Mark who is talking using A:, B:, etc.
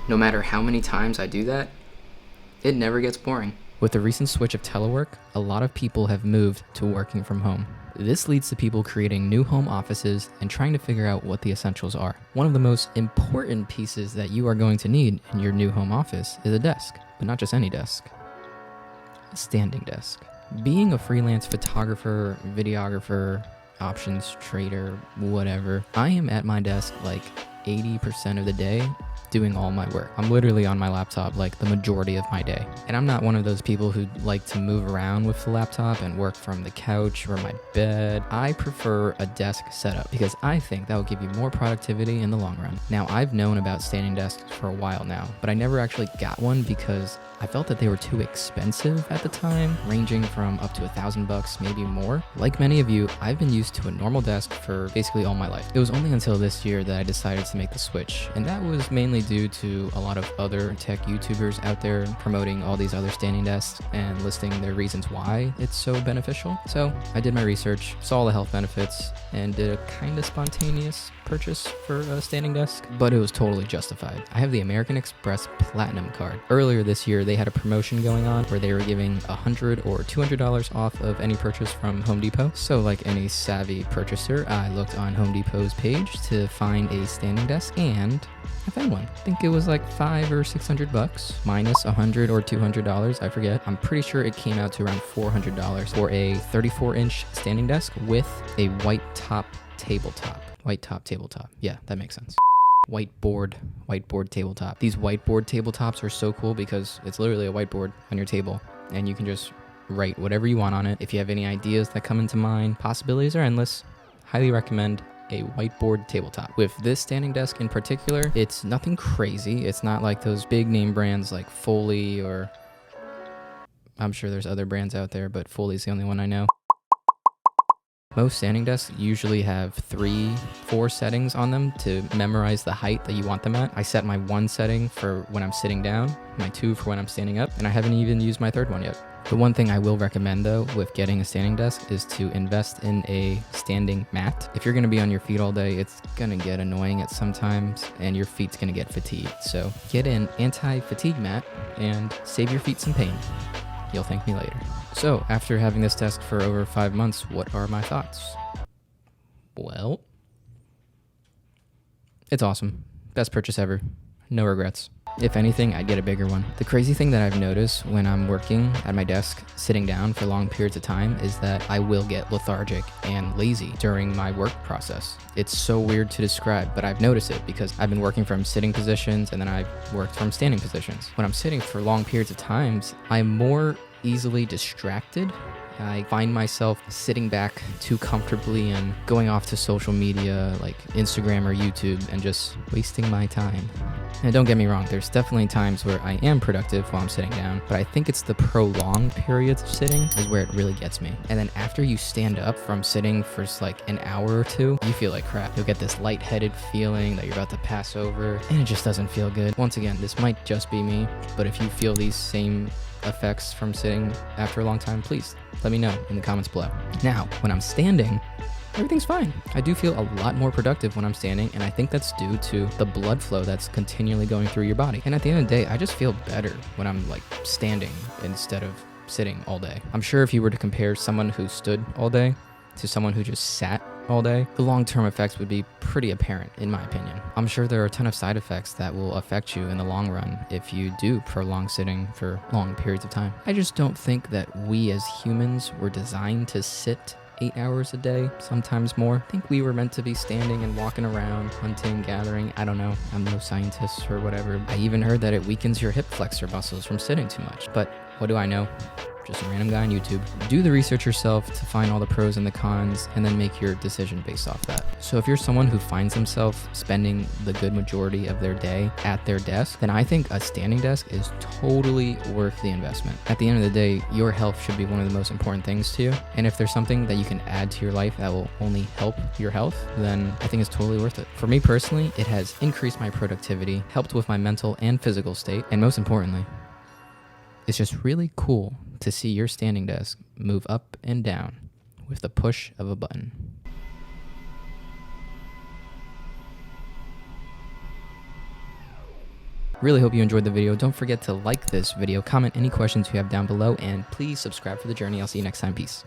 A: No matter how many times I do that, it never gets boring. With the recent switch of telework, a lot of people have moved to working from home. This leads to people creating new home offices and trying to figure out what the essentials are. One of the most important pieces that you are going to need in your new home office is a desk, but not just any desk. A standing desk. Being a freelance photographer, videographer, options trader, whatever, I am at my desk like 80% of the day doing all my work. I'm literally on my laptop like the majority of my day. And I'm not one of those people who like to move around with the laptop and work from the couch or my bed. I prefer a desk setup because I think that will give you more productivity in the long run. Now, I've known about standing desks for a while now, but I never actually got one because I felt that they were too expensive at the time, ranging from up to $1,000, maybe more. Like many of you, I've been used to a normal desk for basically all my life. It was only until this year that I decided to make the switch, and that was mainly due to a lot of other tech YouTubers out there promoting all these other standing desks and listing their reasons why it's so beneficial. So I did my research, saw the health benefits, and did a kind of spontaneous purchase for a standing desk, but it was totally justified. I have the American Express Platinum card. Earlier this year, they had a promotion going on where they were giving $100 or $200 off of any purchase from Home Depot. So like any savvy purchaser, I looked on Home Depot's page to find a standing desk, and I found one. I think it was like $500 or $600 minus $100 or $200. I forget. I'm pretty sure it came out to around $400 for a 34-inch standing desk with a white top tabletop. White top tabletop. Yeah, that makes sense. Whiteboard tabletop. These whiteboard tabletops are so cool because it's literally a whiteboard on your table and you can just write whatever you want on it. If you have any ideas that come into mind, possibilities are endless. Highly recommend a whiteboard tabletop. With this standing desk in particular, it's nothing crazy. It's not like those big name brands like Foley, or I'm sure there's other brands out there, but Foley's the only one I know. Most standing desks usually have 3-4 settings on them to memorize the height that you want them at. I set my 1 setting for when I'm sitting down, my 2 for when I'm standing up, and I haven't even used my 3rd one yet. The one thing I will recommend though with getting a standing desk is to invest in a standing mat. If you're gonna be on your feet all day, it's gonna get annoying at some times and your feet's gonna get fatigued. So get an anti-fatigue mat and save your feet some pain. You'll thank me later. So, after having this desk for over 5 months, what are my thoughts? Well, it's awesome. Best purchase ever. No regrets. If anything, I'd get a bigger one. The crazy thing that I've noticed when I'm working at my desk, sitting down for long periods of time, is that I will get lethargic and lazy during my work process. It's so weird to describe, but I've noticed it because I've been working from sitting positions and then I've worked from standing positions. When I'm sitting for long periods of times, I'm more easily distracted. I find myself sitting back too comfortably and going off to social media like Instagram or YouTube and just wasting my time. Now, don't get me wrong, there's definitely times where I am productive while I'm sitting down, but I think it's the prolonged periods of sitting is where it really gets me. And then after you stand up from sitting for like an hour or two, you feel like crap. You'll get this lightheaded feeling that you're about to pass over, and it just doesn't feel good. Once again, this might just be me, but if you feel these same effects from sitting after a long time, please let me know in the comments below. Now, when I'm standing, everything's fine. I do feel a lot more productive when I'm standing, and I think that's due to the blood flow that's continually going through your body. And at the end of the day, I just feel better when I'm like standing instead of sitting all day. I'm sure if you were to compare someone who stood all day to someone who just sat all day, the long-term effects would be pretty apparent, in my opinion. I'm sure there are a ton of side effects that will affect you in the long run if you do prolong sitting for long periods of time. I just don't think that we as humans were designed to sit 8 hours a day, sometimes more. I think we were meant to be standing and walking around, hunting, gathering. I don't know. I'm no scientist or whatever. I even heard that it weakens your hip flexor muscles from sitting too much. But what do I know? Just a random guy on YouTube. Do the research yourself to find all the pros and the cons, and then make your decision based off that. So if you're someone who finds himself spending the good majority of their day at their desk, then I think a standing desk is totally worth the investment. At the end of the day, your health should be one of the most important things to you. And if there's something that you can add to your life that will only help your health, then I think it's totally worth it. For me personally, it has increased my productivity, helped with my mental and physical state, and most importantly, it's just really cool to see your standing desk move up and down with the push of a button. Really hope you enjoyed the video. Don't forget to like this video, comment any questions you have down below, and please subscribe for the journey. I'll see you next time. Peace.